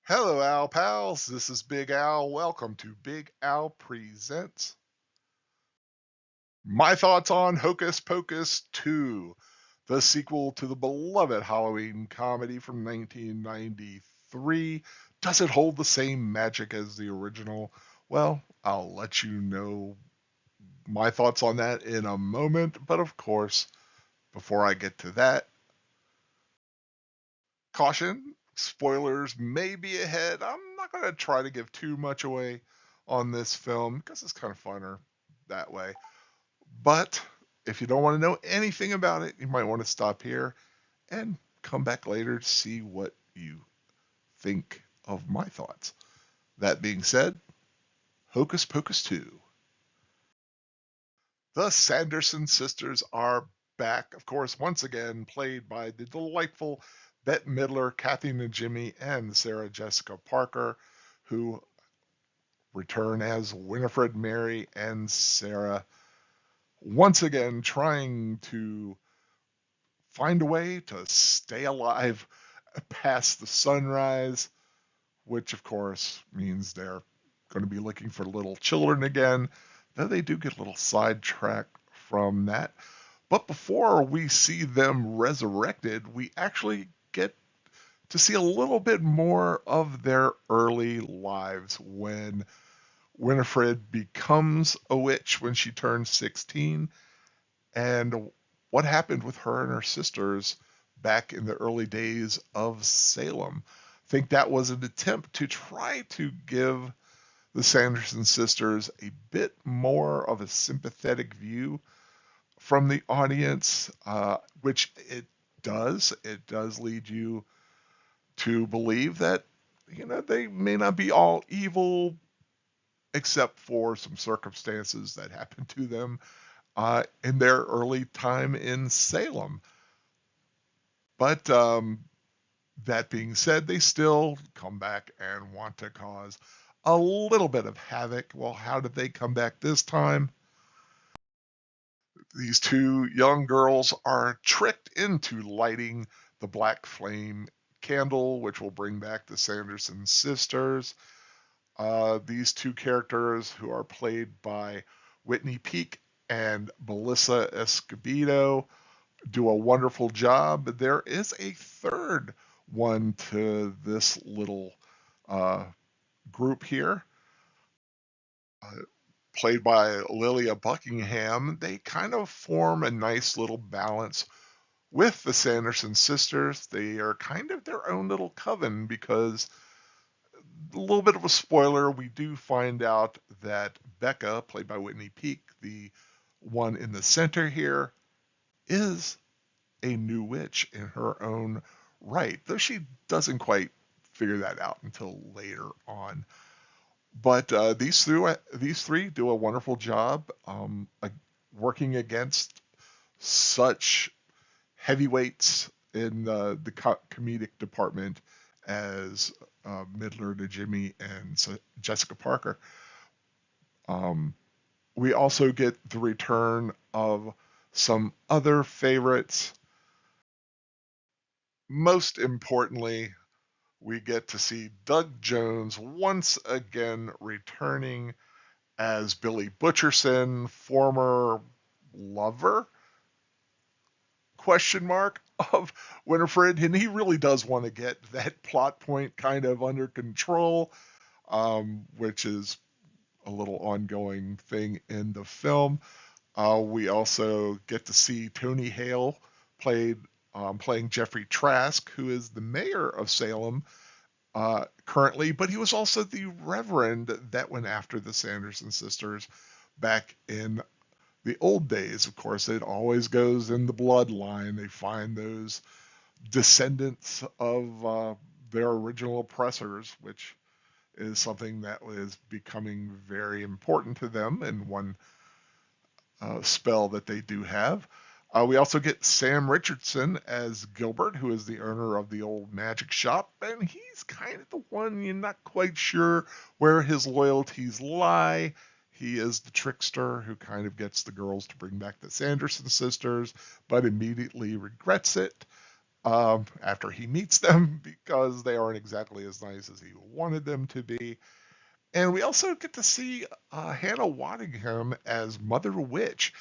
Hello, Al pals. This is Big Al. Welcome to Big Al Presents my thoughts on Hocus Pocus 2, the sequel to the beloved Halloween comedy from 1993. Does it hold the same magic as the original? Well, I'll let you know my thoughts on that in a moment. But of course, before I get to that, caution, spoilers may be ahead. I'm not going to try to give too much away on this film because it's kind of funner that way. But if you don't want to know anything about it, you might want to stop here and come back later to see what you think of my thoughts. That being said, Hocus Pocus 2. The Sanderson sisters are back, of course, once again, played by the delightful Bette Midler, Kathy Najimy, and Sarah Jessica Parker, who return as Winifred, Mary, and Sarah, once again trying to find a way to stay alive past the sunrise, which of course means they're going to be looking for little children again, though they do get a little sidetracked from that. But before we see them resurrected, we actually get to see a little bit more of their early lives when Winifred becomes a witch when she turns 16, and what happened with her and her sisters back in the early days of Salem. I think that was an attempt to try to give the Sanderson sisters a bit more of a sympathetic view from the audience, which it does. It does lead you to believe that, they may not be all evil, except for some circumstances that happened to them in their early time in Salem. But that being said, they still come back and want to cause a little bit of havoc. Well, how did they come back this time? These two young girls are tricked into lighting the black flame candle, which will bring back the Sanderson sisters. These two characters, who are played by Whitney Peak and Melissa Escobedo, do a wonderful job. There is a third one to this little uh, group here, uh, played by Lilia Buckingham. They kind of form a nice little balance with the Sanderson sisters. They are kind of their own little coven because, a little bit of a spoiler, we do find out that Becca, played by Whitney Peak, the one in the center here, is a new witch in her own right, though she doesn't quite figure that out until later on. But these three do a wonderful job working against such heavyweights in the comedic department as Midler to Jimmy and Jessica Parker. Um, we also get the return of some other favorites. Most importantly, we get to see Doug Jones once again returning as Billy Butcherson, former lover, question mark, of Winifred, and he really does want to get that plot point kind of under control, which is a little ongoing thing in the film. We also get to see Tony Hale playing Jeffrey Trask, who is the mayor of Salem currently, but he was also the reverend that went after the Sanderson sisters back in the old days. Of course, it always goes in the bloodline. They find those descendants of their original oppressors, which is something that is becoming very important to them in one spell that they do have. We also get Sam Richardson as Gilbert, who is the owner of the old magic shop, and he's kind of the one you're not quite sure where his loyalties lie. He is the trickster who kind of gets the girls to bring back the Sanderson sisters, but immediately regrets it. after he meets them because they aren't exactly as nice as he wanted them to be. And we also get to see Hannah Waddingham as Mother Witch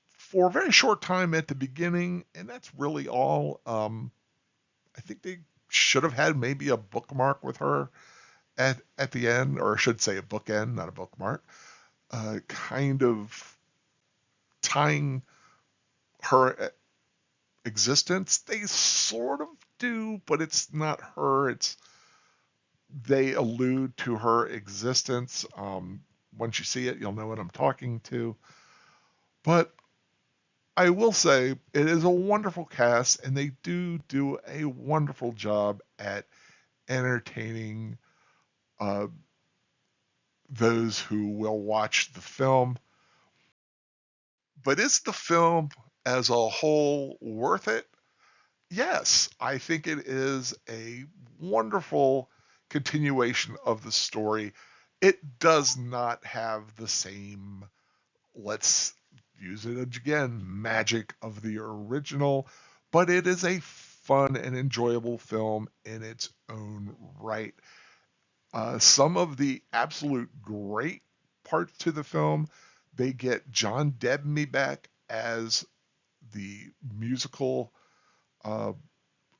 for a very short time at the beginning, and that's really all. I think they should have had maybe a bookmark with her at the end, or I should say a bookend, not a bookmark, kind of tying her existence. They sort of do, but it's not her. It's they allude to her existence. Once you see it, you'll know what I'm talking to. But I will say it is a wonderful cast, and they do a wonderful job at entertaining uh, those who will watch the film. But is the film as a whole worth it? Yes, I think it is a wonderful continuation of the story. It does not have the same, let's use it again, magic of the original, but it is a fun and enjoyable film in its own right. Some of the absolute great parts to the film, they get John Debney back as the musical uh,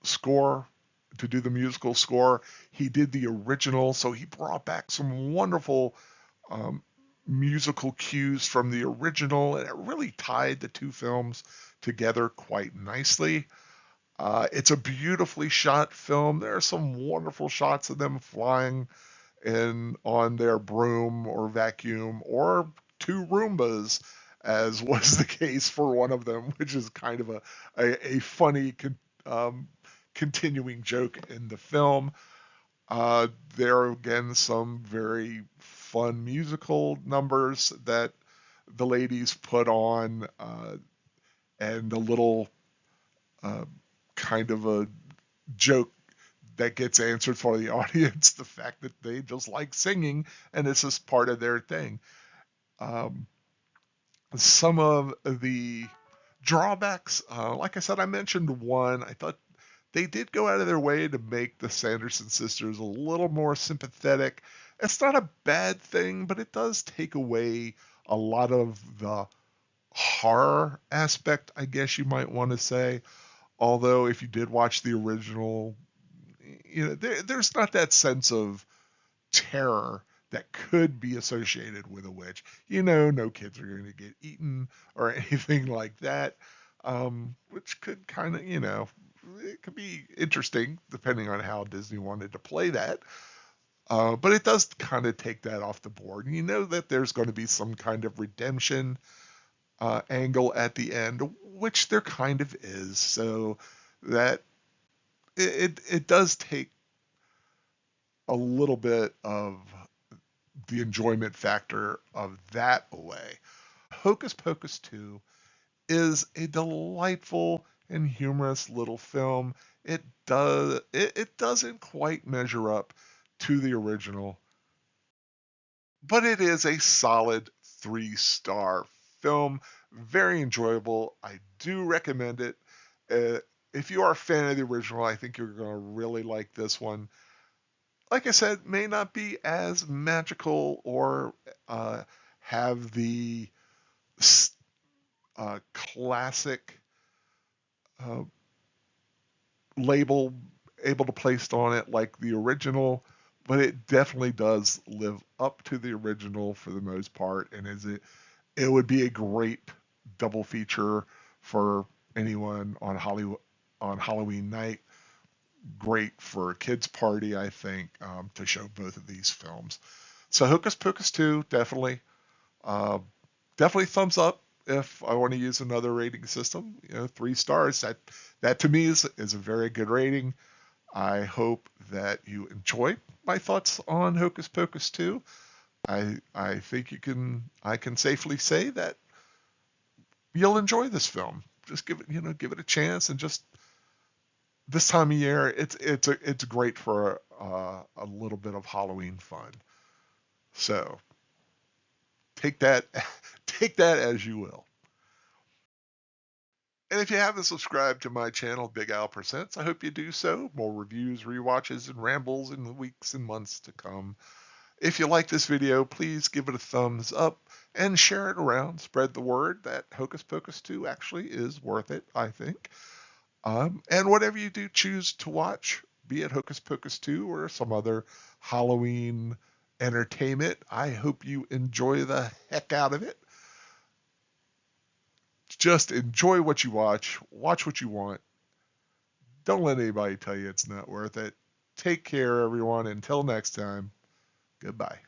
score to do the musical score. He did the original, so he brought back some wonderful um, musical cues from the original, and it really tied the two films together quite nicely. It's a beautifully shot film. There are some wonderful shots of them flying in on their broom or vacuum or two Roombas, as was the case for one of them, which is kind of a funny um, continuing joke in the film. Uh, there are again some very fun musical numbers that the ladies put on, and a little uh, kind of a joke that gets answered for the audience, the fact that they just like singing and it's just part of their thing. Um, some of the drawbacks, like I said, I mentioned one. I thought they did go out of their way to make the Sanderson sisters a little more sympathetic. It's not a bad thing, but it does take away a lot of the horror aspect, I guess you might want to say. Although, if you did watch the original, there's not that sense of terror that could be associated with a witch. No kids are going to get eaten or anything like that, which could kind of, it could be interesting depending on how Disney wanted to play that. But it does kind of take that off the board. And you know that there's going to be some kind of redemption angle at the end, which there kind of is. So that it does take a little bit of the enjoyment factor of that away. Hocus Pocus 2 is a delightful and humorous little film. It doesn't quite measure up to the original, but it is a solid 3-star film. Very enjoyable. I do recommend it. If you are a fan of the original, I think you're going to really like this one. Like I said, may not be as magical or uh, have the classic uh, label able to placed on it like the original, but it definitely does live up to the original for the most part, and it would be a great double feature for anyone on Halloween night. Great for a kids party, I think, to show both of these films. So Hocus Pocus 2, uh, definitely thumbs up if I want to use another rating system. 3 stars. That to me is a very good rating. I hope that you enjoy my thoughts on Hocus Pocus 2. I think I can safely say that you'll enjoy this film. Just give it a chance, and just this time of year, it's great for a little bit of Halloween fun. So take that take that as you will. And if you haven't subscribed to my channel, Big Al Presents, I hope you do so. More reviews, rewatches, and rambles in the weeks and months to come. If you like this video, please give it a thumbs up and share it around. Spread the word that Hocus Pocus 2 actually is worth it, I think. And whatever you do choose to watch, be it Hocus Pocus 2 or some other Halloween entertainment, I hope you enjoy the heck out of it. Just enjoy what you watch what you want. Don't let anybody tell you it's not worth it. Take care, everyone. Until next time, goodbye.